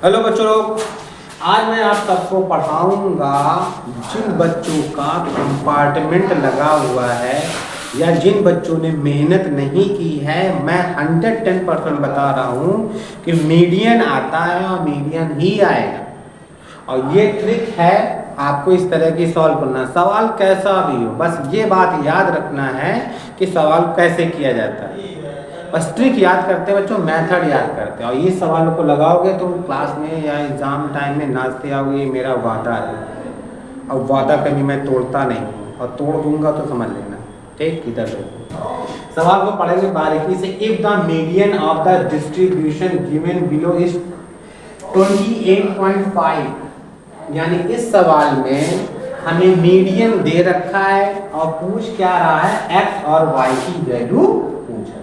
Hello बच्चों लोग, आज मैं आप सबको पढ़ाऊंगा जिन बच्चों का कंपार्टमेंट लगा हुआ है या जिन बच्चों ने मेहनत नहीं की है। मैं 110% बता रहा हूँ कि मीडियन आता है और मीडियन ही आएगा। और ये ट्रिक है, आपको इस तरह की सॉल्व करना, सवाल कैसा भी हो, बस ये बात याद रखना है कि सवाल कैसे किया जाता है। बस ट्रिक याद करते हैं बच्चों, मेथड याद करते हैं, और ये सवालों को लगाओगे तो क्लास में या एग्ज़ाम टाइम में नाचते आओगे। ये मेरा वादा है, और वादा कभी मैं तोड़ता नहीं हूँ, और तोड़ दूंगा तो समझ लेना। ठीक, इधर सवाल को पढ़ेंगे बारीकी से। If the median of the distribution given below is 28.5, यानी इस सवाल में हमें मीडियन दे रखा है और पूछ क्या रहा है, एक्स और वाई की वैल्यू पूछ रहा है।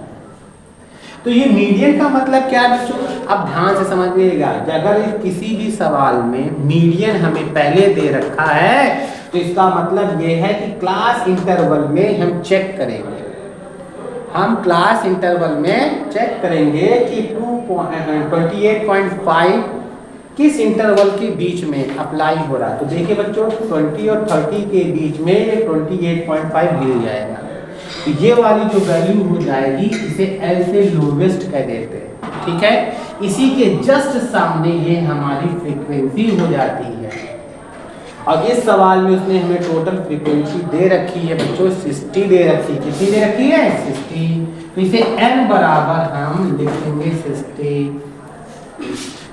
तो ये मीडियन का मतलब क्या है बच्चों, अब ध्यान से समझिएगा। अगर किसी भी सवाल में मीडियन हमें पहले दे रखा है तो इसका मतलब ये है कि क्लास इंटरवल में हम चेक करेंगे, हम क्लास इंटरवल में चेक करेंगे कि 28.5 किस इंटरवल के बीच में अप्लाई हो रहा है। तो देखिए बच्चों, 20 और 30 के बीच में 28.5 मिल जाएगा। तो ये वाली जो वैल्यू हो जाएगी इसे एल से लोवेस्ट कह देते हैं, ठीक है। इसी के जस्ट सामने ये हमारी फ्रीक्वेंसी हो जाती है। और इस सवाल में उसने हमें टोटल फ्रीक्वेंसी दे रखी है बच्चों 60 दे रखी है। कितनी दे रखी है? 60। तो इसे n बराबर हम लिखेंगे 60।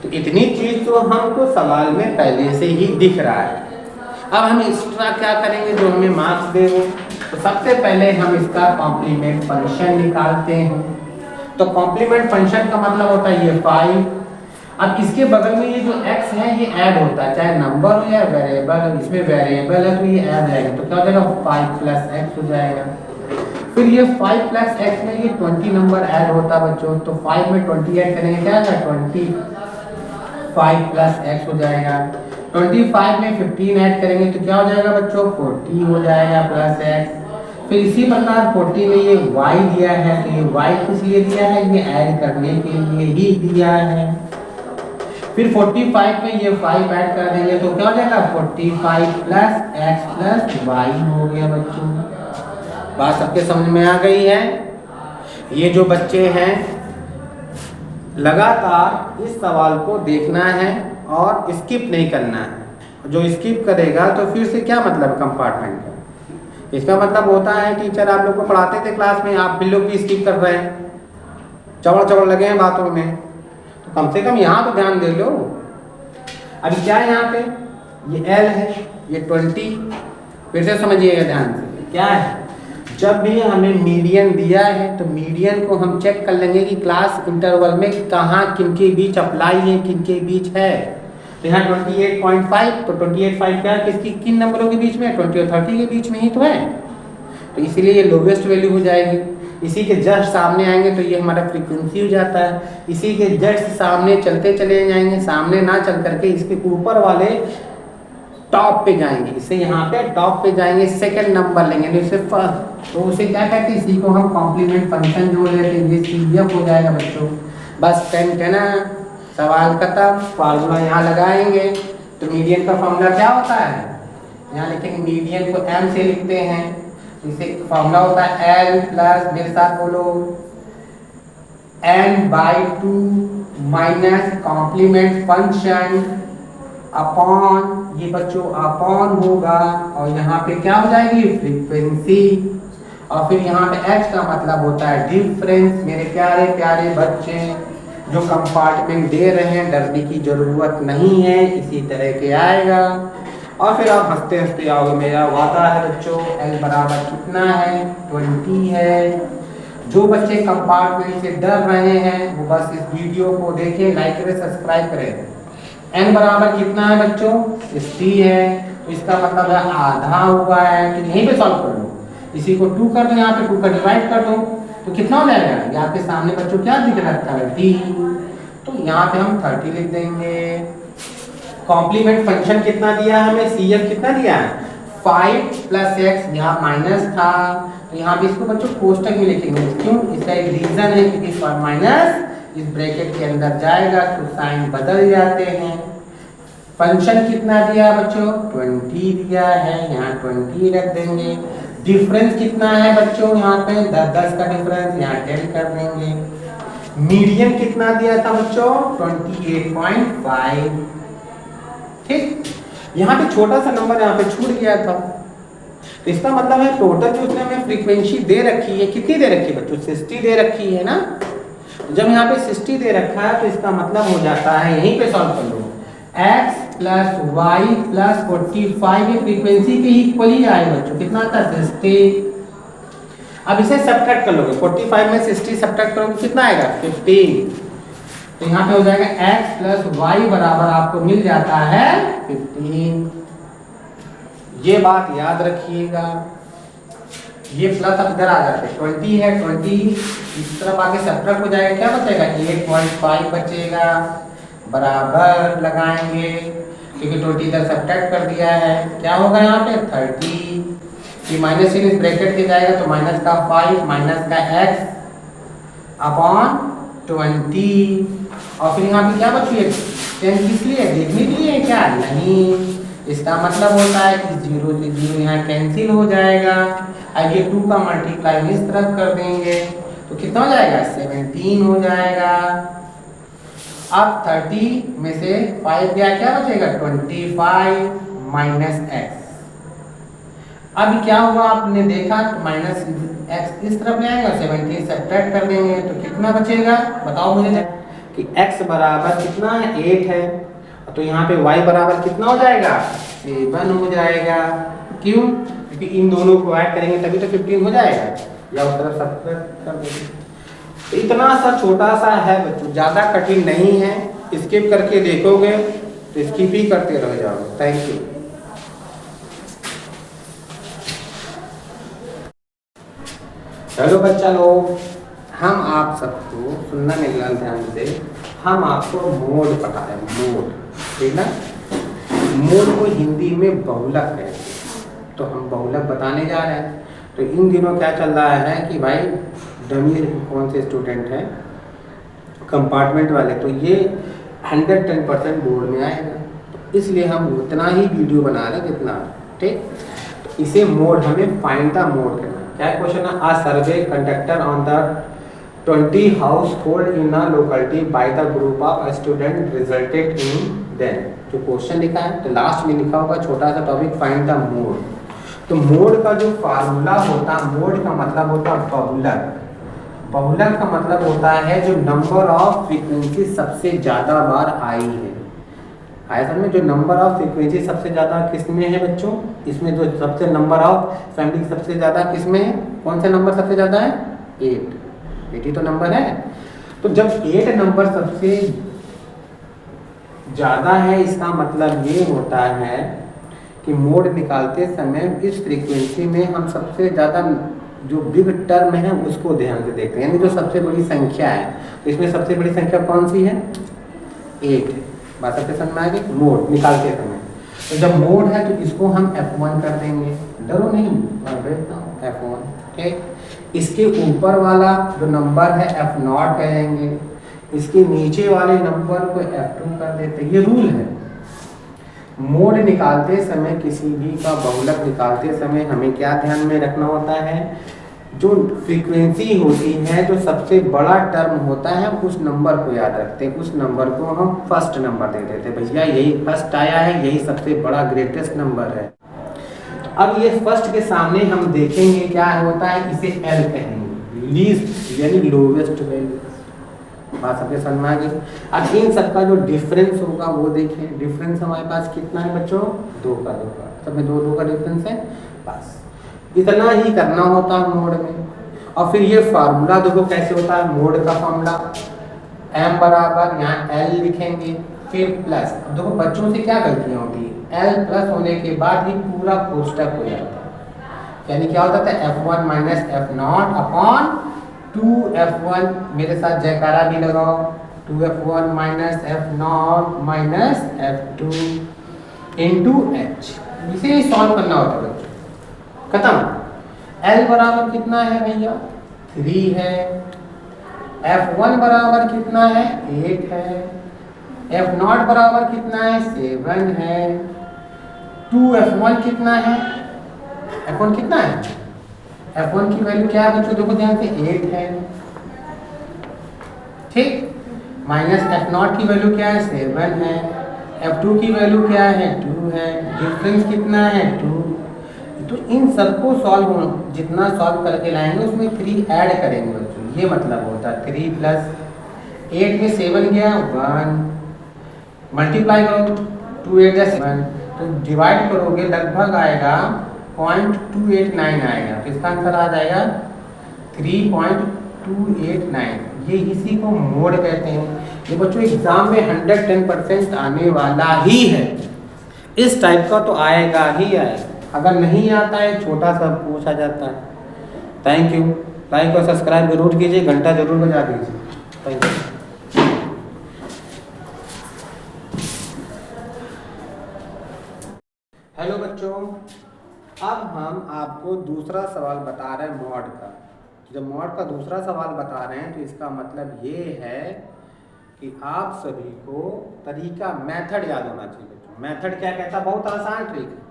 तो इतनी चीज तो हमको सवाल में पहले से ही दिख रहा है। अब हम एक्स्ट्रा क्या करेंगे, जो हमें मार्क्स देंगे। तो सबसे पहले हम इसका कॉम्प्लीमेंट फंक्शन निकालते हैं। तो कॉम्प्लीमेंट फंक्शन का मतलब होता है ये 5। अब इसके बगल में ये जो x है ये ऐड होता है, चाहे नंबर हो या वेरिएबल। इसमें वेरिएबल है तो ये ऐड रहेगा, तो क्या हो जाएगा 5 + x हो जाएगा। फिर ये 5 + x में ये 20 नंबर ऐड होता है बच्चों। तो 5 में 20 ऐड करेंगे, क्या होगा 25 + x हो जाएगा। 25 में 15 ऐड करेंगे तो क्या हो जाएगा बच्चों 40 हो जाएगा प्लस x। फिर इसी प्रकार 40 में ये y दिया है, तो ये y किस लिए दिया है, ये ऐड करने के लिए ही दिया है। फिर 45 में ये 5 ऐड कर देंगे तो क्या हो जाएगा 45 + x + y हो गया बच्चों। बात सबके समझ में आ गई है। ये जो बच्चे हैं लगातार इस सवाल को देखना है और स्किप नहीं करना है। जो स्किप करेगा तो फिर से क्या मतलब कंपार्टमेंट का, इसका मतलब होता है टीचर आप लोग को पढ़ाते थे क्लास में, आप भी लोग भी स्किप कर रहे हैं, चवड़ लगे हैं बातों में। तो कम से कम यहाँ तो ध्यान दे लो। अभी क्या है यहाँ पे, ये L है, ये 20। फिर से समझिएगा ध्यान से, क्या है, जब भी हमें मीडियन दिया है तो मीडियन को हम चेक कर लेंगे कि क्लास इंटरवल में कहाँ किनके बीच अप्लाई है, किनके बीच है। तो यहाँ 28.5, तो 28.5 क्या किसकी किन नंबरों के बीच में, 20 और 30 के बीच में ही तो है। तो इसीलिए ये लोवेस्ट वैल्यू हो जाएगी। इसी के जस्ट सामने आएंगे तो ये हमारा फ्रीक्वेंसी हो जाता है। इसी के जस्ट सामने चलते चले जाएंगे, सामने ना चल करके इसके ऊपर वाले टॉप पे जाएंगे। इससे यहाँ पे टॉप पे जाएंगे, सेकंड नंबर लेंगे, तो इसे फर्स्ट, तो उसे क्या कहते हैं, इसी को हम कॉम्प्लीमेंट फंक्शन जो लेते हैं। ये CF हो जाएगा बच्चों। बस टेन सवाल खत्म। फार्मूला यहाँ लगाएंगे तो मीडियन का फार्मूला क्या होता है, यहाँ लिखेंगे मीडियन को m से लिखते हैं। इसे फार्मूला होता है L + मेरे साथ बोलो n/2 minus complement function upon, ये बच्चों अपॉन होगा, और यहाँ पे क्या हो जाएगी फ्रीक्वेंसी, और फिर यहाँ पे x का मतलब होता है डिफरेंस। मेरे प्यारे प्यारे बच्चे, जो कंपार्टमेंट दे रहे हैं डरने की जरूरत नहीं है, इसी तरह के आएगा। और फिर आप हंसते हंसते आओगे। मेरा वादा है बच्चों, L बराबर कितना है 20 है। जो बच्चे कंपार्टमेंट से डर रहे हैं वो बस इस वीडियो को देखें, लाइक करें, सब्सक्राइब करें। n बराबर कितना है बच्चों 60 है, तो इसका मतलब है आधा हुआ है। तो यहीं पे सॉल्व कर लो, इसी को 2 कर दो, यहाँ पे 2 का डिवाइड कर दो तो कितना हो जाएगा। यहाँ पे सामने बच्चों क्या दिख रहा है 30, तो यहाँ पे हम 30 लिख देंगे। कॉम्प्लीमेंट फंक्शन कितना दिया है हमें, CF कितना दिया है 5 + x, यहाँ माइनस था तो यहाँ पे इसको बच्चों कोष्टक में लिखेंगे। क्यों, इसका एक रीजन है क्योंकि माइनस इस ब्रैकेट के अंदर जाएगा तो साइन बदल जाते हैं। फंक्शन कितना दिया बच्चों? 20 दिया है, यहाँ 20 रख देंगे। डिफरेंस कितना है बच्चों? यहाँ पे 10 का डिफरेंस, यहाँ 10 कर देंगे। मीडियन कितना दिया था बच्चों? 28.5। ठीक, यहाँ पे छोटा सा नंबर यहाँ पे छूट गया था, तो इसका मतलब है टोटल जो उसने हमें फ्रीक्वेंसी दे रखी है, कितनी दे रखी है बच्चों? 60 दे रखी है ना। जब यहाँ पे 60 दे रखा है तो इसका मतलब हो जाता है, यहीं पे सॉल्व कर लो, x प्लस वाई प्लस 45 ये फ्रीक्वेंसी के इक्वली आए बच्चों। कितना आता है? 60। अब इसे सब्ट्रैक्ट कर लोगे, 45 में 60 सब्ट्रैक्ट करोगे कितना आएगा? 15। तो यहाँ पे हो जाएगा x प्लस वाई बराबर आपको मिल जाता है 15। ये बात याद रखिएगा। ये प्लस अब इधर आ जाते हैं, 20 है, 20 इस तरफ आके सब्ट्रैक्ट हो जाएगा, क्या बचेगा? 8.5 बचेगा, बराबर लगाएंगे क्योंकि 20 इधर सब्ट्रैक्ट कर दिया है। क्या होगा यहाँ पे? 30। ये माइनस इस ब्रैकेट के जाएगा तो माइनस का 5 माइनस का x अपॉन 20। और फिर यहाँ पे क्या बची है? 10 किस लिए? देखने के लिए क्या? नहीं, इसका मतलब होता है कि 0 से 0 यहाँ कैंसिल हो जाएगा। अब ये 2 का मल्टीप्लाई इस तरफ कर देंगे तो कितना हो जाएगा? 17 हो जाएगा। अब 30 में से 5 गया, क्या बचेगा? 25 माइनस x। अब क्या हुआ आपने देखा, तो माइनस x इस तरफ ले आएगा, 17 सब्ट्रैक्ट कर देंगे तो कितना बचेगा? बताओ मुझे कि x बराबर कितना है? 8 है, तो यहाँ पे y बराबर कितना हो जाएगा? 7 हो जाएगा। क्यों? क्योंकि इन दोनों को ऐड करेंगे तभी तो 15 हो जाएगा, या उस तरफ सब्ट्रैक्ट कर देंगे। तो इतना सा छोटा सा है बच्चों, ज़्यादा कठिन नहीं है। स्किप करके देखोगे तो स्किप ही करते रह जाओगे। Thank you. हेलो बच्चा लोग, हम आप सबको सुनना मिलना ध्यान से, हम आपको मोड पढ़ा रहे हैं। मोड, ठीक ना? मोड को हिंदी में बहुलक कहते हैं, तो हम बहुलक बताने जा रहे हैं। तो इन दिनों क्या चल रहा है कि भाई डमी कौन से स्टूडेंट हैं, कंपार्टमेंट वाले, तो ये 110% बोर्ड में आएगा, तो इसलिए हम उतना ही वीडियो बना रहे हैं जितना, ठीक। तो इसे मोड, हमें फाइंड द मोड करना। क्या क्वेश्चन है? A survey conducted on the 20 household in a locality by the group of student resulted in then. जो क्वेश्चन लिखा है तो लास्ट में लिखा होगा छोटा सा टॉपिक, फाइंड द मोड। तो मोड का जो फार्मूला होता है, मोड का मतलब होता है बहुलक। बहुलक का मतलब होता है जो नंबर ऑफ फ्रीक्वेंसी सबसे ज़्यादा बार आई है। आया समझ में? जो नंबर ऑफ फ्रीक्वेंसी सबसे ज़्यादा किसमें है बच्चों? इसमें जो सबसे नंबर ऑफ फैमिली सबसे ज़्यादा किसमें है? कौन सा नंबर सबसे ज़्यादा है? 8 ही तो नंबर है। तो जब 8 नंबर सबसे ज़्यादा है, इसका मतलब ये होता है कि मोड निकालते समय इस फ्रीक्वेंसी में हम सबसे ज़्यादा जो बिग टर्म है उसको ध्यान से देखते हैं, यानी जो सबसे बड़ी संख्या है। तो इसमें सबसे बड़ी संख्या कौन सी है? 8। बात सबके समझ में आ गई? मोड निकालते समय तो जब मोड है तो इसको हम F1 कर देंगे, डरो नहीं, F1, ठीक। इसके ऊपर वाला जो नंबर है F0 कहेंगे, इसके नीचे वाले नंबर को F2 कर देते। ये रूल है। मोड निकालते समय, किसी भी का बहुलक निकालते समय हमें क्या ध्यान में रखना होता है? जो फ्रीक्वेंसी होती है, जो सबसे बड़ा टर्म होता है, उस नंबर को याद रखते हैं। उस नंबर को हम फर्स्ट नंबर दे देते, भैया यही फर्स्ट आया है, यही सबसे बड़ा ग्रेटेस्ट नंबर है। अब ये फर्स्ट के सामने हम देखेंगे क्या होता है, इसे L कहेंगे, लीस्ट यानी लोवेस्ट वैल्यू। बात सबके समझ में आ गई? अब इन सबका जो डिफरेंस होगा वो देखें। डिफरेंस हमारे पास कितना है बच्चों? 2 का। सब में 2 का डिफरेंस है। बस इतना ही करना होता है मोड में। और फिर ये फार्मूला देखो कैसे होता है मोड का फार्मूला। m बराबर यहाँ L लिखेंगे, फिर प्लस। अब देखो बच्चों से क्या गलतियाँ होती है, L प्लस होने के बाद ही पूरा कोष्टक हो जाता है। यानी क्या होता है? F1 minus F0 upon 2F1। मेरे साथ जयकारा भी लगाओ। 2F1 minus F0 minus F2 into H। इसे ही सॉल्व करना होता है बच्चों। खत्म। L बराबर कितना है भैया? 3 है। F1 बराबर कितना है 8 है, F0 बराबर कितना है 7 है, 2F1 कितना है, F1 कितना है, F1 की वैल्यू क्या है बच्चों, देखो ध्यान से 8 है, ठीक, माइनस F0 की वैल्यू क्या है 7 है, F2 की वैल्यू क्या है 2 है, डिफरेंस कितना है 2। तो इन सबको सॉल्व जितना सॉल्व करके लाएंगे उसमें 3 ऐड करेंगे बच्चों, ये मतलब होता है 3 प्लस 8 में 7 गया 1, मल्टीप्लाई करो 2 8 7, तो डिवाइड करोगे लगभग आएगा 0.289 आएगा, तो इसका आंसर आ जाएगा 3.289। ये इसी को मोड कहते हैं। ये बच्चों एग्जाम में 110% आने वाला ही है, इस टाइप का तो आएगा ही आएगा, अगर नहीं आता है छोटा सा पूछा जाता है। थैंक यू, लाइक और सब्सक्राइब जरूर कीजिए, घंटा जरूर बजा दीजिए। Thank you. हेलो बच्चों, अब हम आपको दूसरा सवाल बता रहे हैं मॉड का। जब मॉड का दूसरा सवाल बता रहे हैं तो इसका मतलब ये है कि आप सभी को तरीका मेथड याद होना चाहिए बच्चों। मेथड क्या कहता है, बहुत आसान ट्रिक है।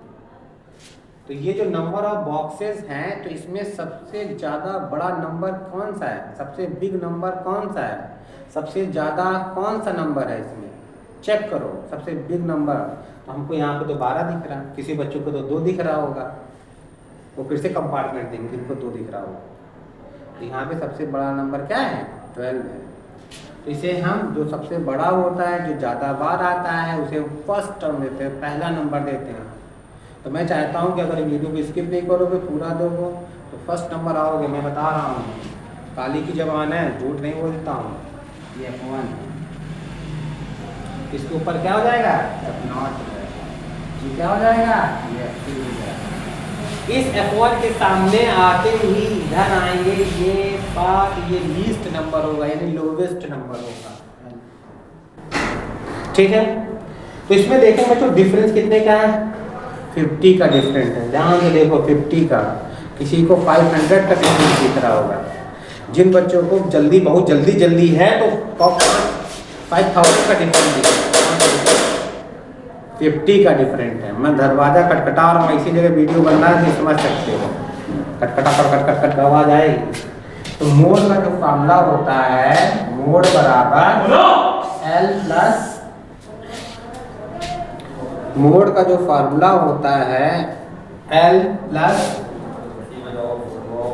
तो ये जो नंबर ऑफ बॉक्सेस हैं, तो इसमें सबसे ज़्यादा बड़ा नंबर कौन सा है, सबसे बिग नंबर कौन सा है, सबसे ज़्यादा कौन सा नंबर है, इसमें चेक करो सबसे बिग नंबर। तो हमको यहाँ पे तो 12 दिख रहा है, किसी बच्चों को तो 2 दिख रहा होगा, वो फिर से कंपार्टमेंट देंगे जिनको 2 दिख रहा होगा। तो यहाँ पे सबसे बड़ा नंबर क्या है 12 है। तो इसे हम जो सबसे बड़ा होता है, जो ज़्यादा बार आता है, उसे फर्स्ट टर्म देते हैं, पहला नंबर देते हैं। तो मैं चाहता हूँ कि अगर वीडियो को स्किप नहीं करोगे, पूरा दोगे तो फर्स्ट नंबर आओगे। मैं बता रहा हूँ, काली की जबान है, झूठ नहीं बोलता हूँ। ये F1 इसके ऊपर क्या हो जाएगा F0, ये क्या हो जाएगा ये F2 हो जाएगा। इस F1 के सामने आते ही इधर आएंगे ये बात, ये लीस्ट नंबर होगा, यानी लोवेस्ट नंबर होगा, ठीक है। तो इसमें देखेंगे तो डिफरेंस कितने का है, 50 का डिफरेंस है। ध्यान से देखो 50 का, किसी को 500 का डिफरेंस दिख रहा होगा। जिन बच्चों को जल्दी बहुत जल्दी है तो 5000 का डिफरेंस दिख रहा है, 50 का डिफरेंट है। मैं दरवाज़ा खटखटा और मैं इसी जगह वीडियो बन रहा है, समझ सकते हो, खटखटा खट आवाज आएगी। तो मोड का जो फार्मूला होता है, मोड बराबर L प्लस, मोड का जो फार्मूला होता है L plus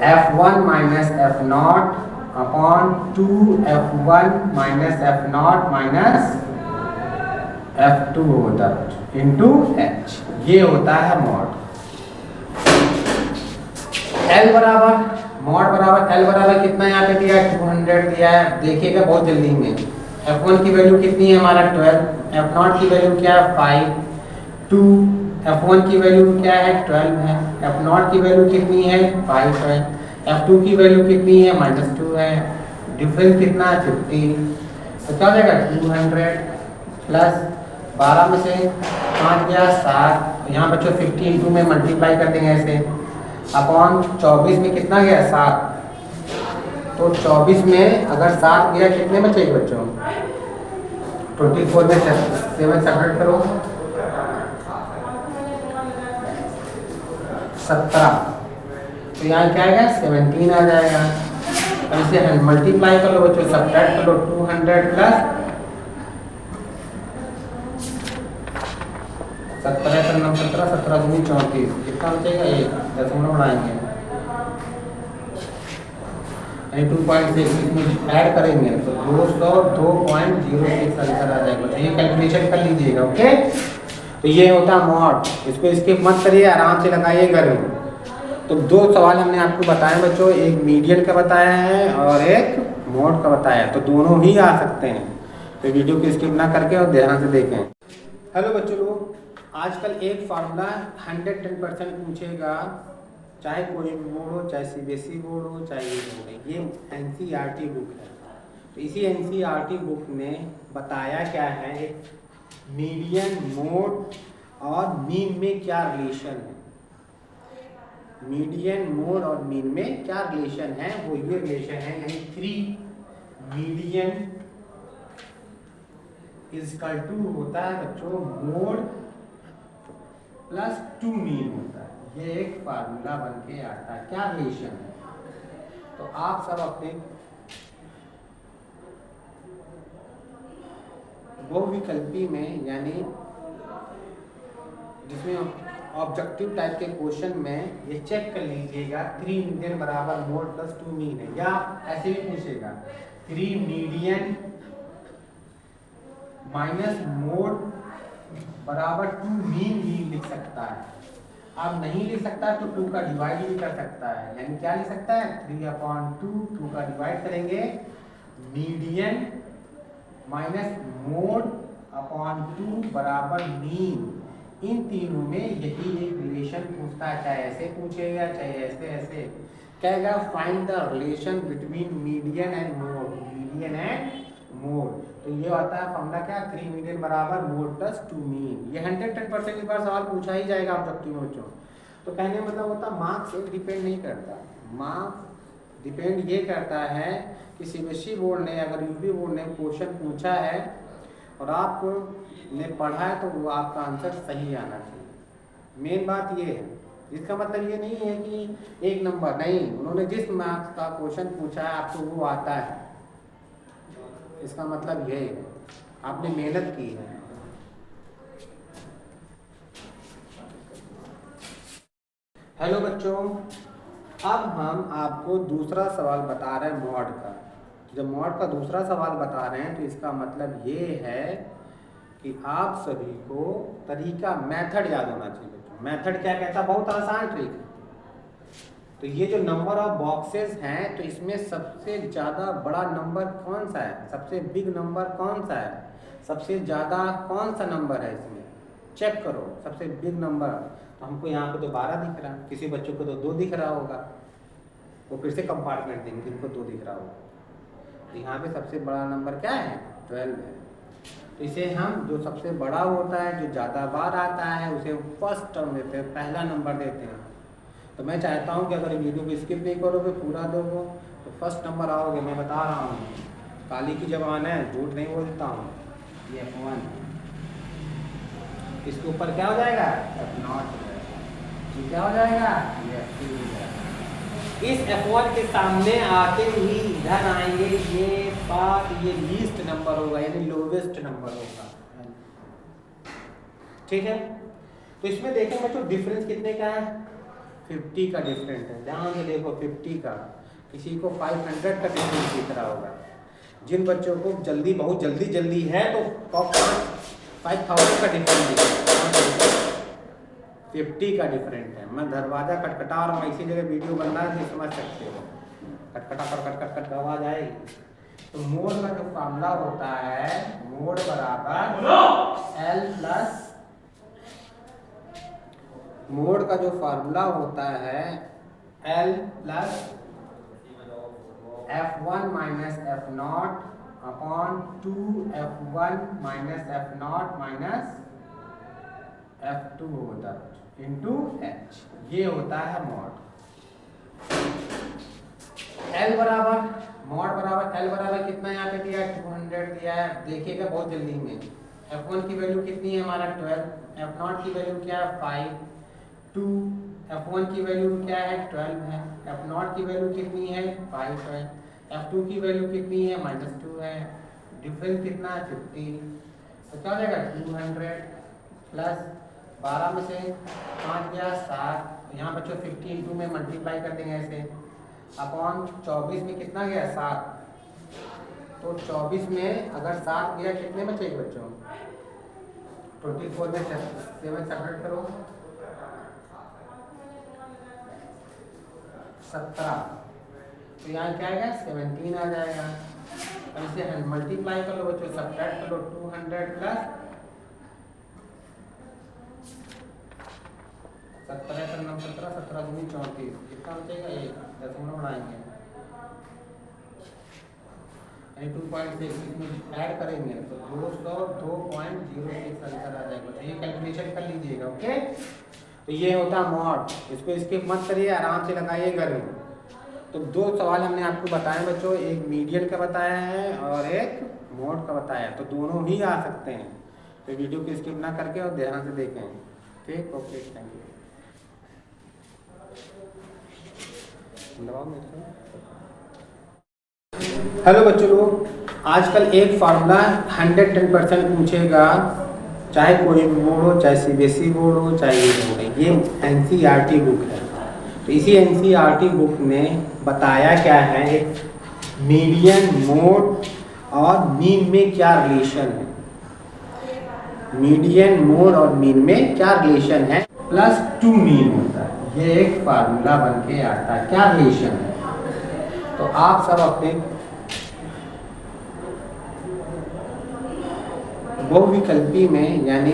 F1 minus F0 upon 2F1 minus F0 minus F2 होता है इंटू H, ये होता है मोड। L बराबर, मोड बराबर L बराबर कितना यहाँ पे दिया है 200 दिया है, देखिएगा बहुत जल्दी में। F1 की वैल्यू कितनी है हमारा 12, F0 की वैल्यू क्या है 5, 2, F1 की वैल्यू क्या है 12 है, F0 की वैल्यू कितनी है 5 है, F2 की वैल्यू कितनी है -2 है, डिफरेंस कितना है 50। तो क्या हो जाएगा 200 प्लस 12 में से 5 गया 7, यहाँ बच्चों 50 इंटू में मल्टीप्लाई कर देंगे ऐसे, अपॉन 24 में कितना गया 7। तो 24 में अगर 7 गया कितने बचेगा बच्चों, 24 में 7 सेपरेट करो 17, तो यहाँ क्या आएगा 17 आ जाएगा। और इसे मल्टीप्लाई कर लो बच्चों, सब्ट्रैक्ट कर लो 200 प्लस 17 17 17 दूनी 34, कितना बचेगा 1 दशमलव बढ़ाएंगे, यानी 2.6 इसमें ऐड करेंगे तो 202.06 आंसर आ जाएगा। तो ये कैलकुलेशन कर लीजिएगा, ओके। तो ये होता है मॉड, इसको स्किप मत करिए, आराम से लगाइए घर में। तो 2 सवाल हमने आपको बताए बच्चों, एक मीडियन का बताया है और एक मोड का बताया, तो दोनों ही आ सकते हैं। तो वीडियो को स्किप ना करके और ध्यान से देखें। हेलो बच्चों लोग, आजकल एक फार्मूला 110% पूछेगा, चाहे कोई भी बोर्ड हो, चाहे CBSE बोर्ड हो, चाहे ये बोर्ड है। ये NCERT बुक है। तो इसी NCERT बुक में बताया क्या है, मीडियन, मोड और मीन में क्या रिलेशन है। मीडियन, मोड और मीन में क्या रिलेशन है, वो ये रिलेशन है, यानी 3 मीडियन इजकल टू होता है बच्चों मोड प्लस टू मीन होता है। ये एक फार्मूला बन के आता है। क्या रिलेशन है? तो आप सब अपने बहुविकल्पी में यानी जिसमें ऑब्जेक्टिव टाइप के क्वेश्चन में ये चेक कर लीजिएगा 3 मीडियन बराबर मोड प्लस 2 मीन है, या ऐसे भी पूछेगा 3 मीडियन माइनस मोड बराबर 2 मीन भी लिख सकता है। अब नहीं लिख सकता तो 2 का डिवाइड भी कर सकता है, यानी क्या लिख सकता है 3/2, 2 का डिवाइड करेंगे मीडियन माइनस मोड अपॉन 2 बराबर मीन। इन तीनों में यही एक रिलेशन पूछता है, चाहे ऐसे पूछेगा चाहे ऐसे ऐसे कहेगा find the relation between median and mode, median and mode. तो ये आता है फॉर्मूला क्या 3 मीडियन बराबर मोड प्लस 2 मीन। ये 110% इस बार सवाल पूछा ही जाएगा ऑब्जेक्टिव में बच्चों। तो कहने मतलब होता मार्क्स एक डिपेंड नहीं करता, मार्क्स डिपेंड ये करता है कि सीबीएसई बोर्ड ने अगर यूपी बोर्ड ने क्वेश्चन पूछा है और आपको ने पढ़ा है तो वो आपका आंसर सही आना चाहिए। मेन बात ये है, इसका मतलब ये नहीं है कि 1 नंबर नहीं, उन्होंने जिस मार्क्स का क्वेश्चन पूछा है आपको वो आता है, इसका मतलब ये है आपने मेहनत की है। हेलो बच्चों, अब हम आपको दूसरा सवाल बता रहे हैं मॉड का। जब मॉड का दूसरा सवाल बता रहे हैं तो इसका मतलब ये है कि आप सभी को तरीका मेथड याद होना चाहिए बच्चों। मेथड क्या कहता है? बहुत आसान ट्रिक है। तो ये जो नंबर ऑफ बॉक्सेस हैं तो इसमें सबसे ज़्यादा बड़ा नंबर कौन सा है, सबसे बिग नंबर कौन सा है, सबसे ज़्यादा कौन सा नंबर है इसमें चेक करो सबसे बिग नंबर। तो हमको यहाँ पे तो 12 दिख रहा है, किसी बच्चों को तो 2 दिख रहा होगा, वो फिर से कंपार्टमेंट देंगे जिनको 2 दिख रहा होगा। तो यहाँ पे सबसे बड़ा नंबर क्या है 12 है। तो इसे हम जो सबसे बड़ा होता है जो ज़्यादा बार आता है उसे फर्स्ट टर्म देते हैं, पहला नंबर देते हैं। तो मैं चाहता हूँ कि अगर वीडियो को स्किप नहीं करोगे पूरा दोगे तो फर्स्ट नंबर आओगे। मैं बता रहा हूँ, काली की जबान है, झूठ नहीं बोलता हूँ। ये F1 इसके ऊपर क्या हो जाएगा F0, ये क्या हो जाएगा ये F2 हो जाएगा। इस F1 के सामने आते ही इधर आएंगे ये बात, ये लीस्ट नंबर होगा यानी लोवेस्ट नंबर होगा, ठीक है। तो इसमें देखें बच्चों डिफरेंस कितने का है 50 का डिफरेंस है। ध्यान से देखो 50 का, किसी को 500 का डिफरेंस दिख रहा होगा। जिन बच्चों को जल्दी बहुत जल्दी है तो 5000 का डिफरेंस दिख रहा है, 50 का डिफरेंट है। मैं दरवाजा खटखटा रहा हूँ, इसी जगह वीडियो बन रहा है नहीं समझ सकते हो, खटखटा कर खट आवाज आएगी। तो मोड का जो फार्मूला होता है मोड बराबर L प्लस, मोड का जो फार्मूला होता है L plus F1 minus F0 upon 2F1 minus F0 minus F2 होता है इंटू H। ये होता है मॉड। L बराबर मॉड बराबर L बराबर कितना यहाँ पे दिया है 200 दिया है। देखिएगा बहुत जल्दी में F1 की वैल्यू कितनी है हमारा 12, F0 की वैल्यू क्या है 5, 2 F1 की वैल्यू क्या है 12 है, F0 की वैल्यू कितनी है 5 है, F2 की वैल्यू कितनी है -2 है, डिफरेंस कितना है 50। तो क्या हो जाएगा 200 प्लस 12 में से 5 गया 7, यहाँ बच्चों 50 इंटू में मल्टीप्लाई कर देंगे ऐसे, अपॉन 24 में कितना गया 7। तो 24 में अगर 7 गया कितने बचेगा बच्चों 24 में 7 सेपरेट करो 17, तो यहाँ क्या आएगा 17 आ जाएगा। अब इसे मल्टीप्लाई कर लो बच्चों, सब्ट्रैक्ट कर लो 200 प्लस 17 करना 17 17 दूनी 34, कितना बचेगा ये दशमलव बढ़ाएंगे 2.6 इसमें ऐड करेंगे तो 202.06 आंसर आ जाएगा। तो ये कैलकुलेशन कर लीजिएगा ओके। तो ये होता है मॉड, इसको स्किप मत करिए, आराम से लगाइए घर में। तो दो सवाल हमने आपको बताए बच्चों, एक मीडियन का बताया है और एक मोड का बताया है, तो दोनों ही आ सकते हैं। तो वीडियो को स्किप ना करके और ध्यान से देखें। ठीक, ओके, थैंक यू। हेलो बच्चों लोग, आजकल एक फार्मूला 110% पूछेगा, चाहे कोई भी बोर्ड हो, चाहे सीबीएसई बोर्ड हो, चाहे ये बोर्ड है। ये एनसीईआरटी बुक है। तो इसी एनसीईआरटी बुक में बताया क्या है, एक मीडियन, मोड और मीन में क्या रिलेशन है। मीडियन, मोड और मीन में क्या रिलेशन है, प्लस 2 मीन होता है। ये एक फार्मूला बन के आता है, क्या रिलेशन है। तो आप सब अपने बहुविकल्पी में, यानी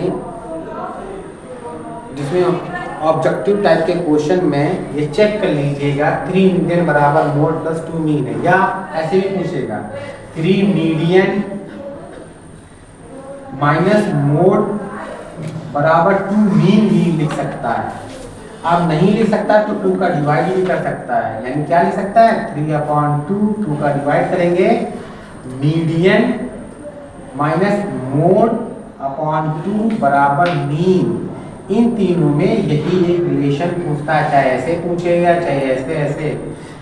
जिसमें ऑब्जेक्टिव टाइप के क्वेश्चन में ये चेक कर लीजिएगा 3 मीडियन बराबर मोड प्लस 2 मीन है, या ऐसे भी पूछेगा 3 मीडियन माइनस मोड बराबर 2 मीन लिख सकता है। अब नहीं लिख सकता तो 2 का डिवाइड भी कर सकता है, यानी क्या लिख सकता है 3/2, 2 का डिवाइड करेंगे, मीडियन माइनस मोड अपॉन 2 बराबर मीन। इन तीनों में यही एक रिलेशन पूछता है, चाहे ऐसे पूछेगा चाहे ऐसे ऐसे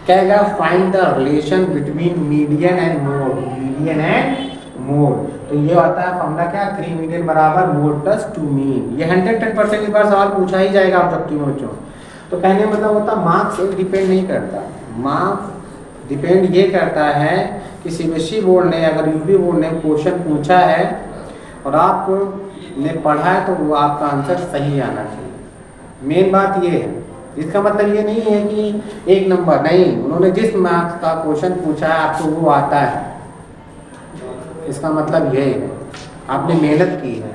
कहेगा, find the relation between median and mode, median and mode. तो ये आता है फॉर्मूला क्या, 3 मीडियन बराबर मोड प्लस 2 मीन। ये 110% इस बार सवाल पूछा ही जाएगा ऑब्जेक्टिव में बच्चों। तो कहने मतलब होता मार्क्स एक डिपेंड नहीं करता, मार्क्स डिपेंड ये करता है कि सीबीएसई बोर्ड ने, अगर यूपी बोर्ड ने क्वेश्चन पूछा है और आपको ने पढ़ा है तो वो आपका आंसर सही आना चाहिए। मेन बात ये है, इसका मतलब ये नहीं है कि 1 नंबर नहीं, उन्होंने जिस मार्क्स का क्वेश्चन पूछा है आपको वो आता है, इसका मतलब ये है आपने मेहनत की है।